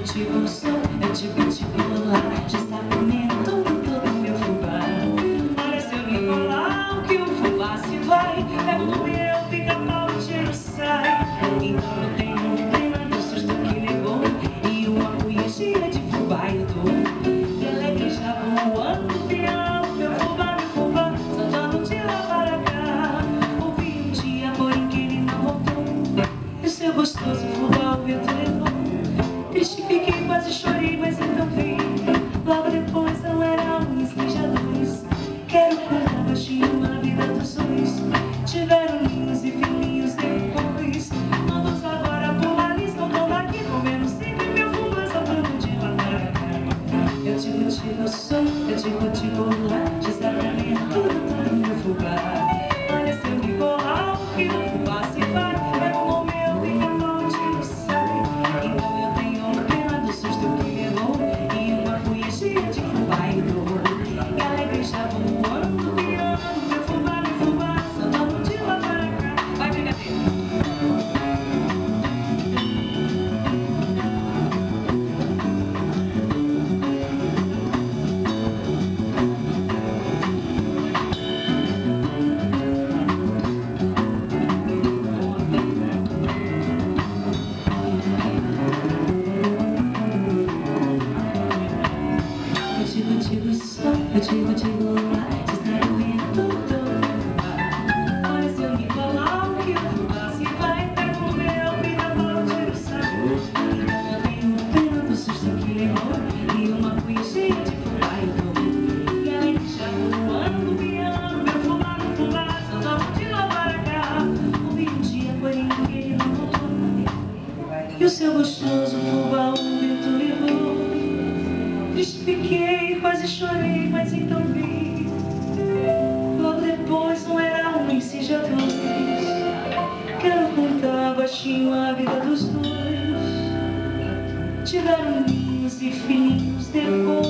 contigo no sol, eu te contigo lá. Já está comendo todo o meu fubá. Olha se eu me colar, que o fubá se vai. Pega o meu pica-pau e tiro sai. Então eu tenho pena do susto que levou e uma cuia cheia de fubá eu dou. E alegre já voando, pião, meu fubá, saltando de lá para cá. Ouvi um dia, porém que ele não voltou. E o seu gostoso fubá o vento levou. Triste fiquei, quase chorei, mas então vi. Logo depois não era um, nem já dois. Quero contar baixinho a vida dos dois. Tiveram linhos e filhinhos depois. Todos agora por ali estão todos aqui comendo sempre meu fubá saltando de lá para cá. Eu te contigo no som, eu te contigo lá. Já está comendo todo meu fubá. Olha se eu me colar, que o fubá se vai. Pega o meu pica-pau e tiro sai. Então eu tenho pena do susto que levou e uma cuia cheia de fubá e dor. E alegre já voando, piano, meu fubá, saltando de lá para cá. Vai, brigadeiro! Contigo só, eu contigo lá. Já está comendo todo o meu fubá. Olha se eu me colar, que o fubá se vai. Pega o meu pica-pau e tiro sai. Então eu tenho pena do susto que levou e uma cuia cheia de fubá e dor. E além de já voando, piano, meu fubá, saltando de lá para cá. Ouvi um dia, porém que ele não voltou. E o seu gostoso fubá o vento levou. Triste fiquei, quase chorei, mas então vi. Logo depois não era um, nem se já dois. Quero contar baixinho a vida dos dois. Tiveram linhos e filhinhos depois.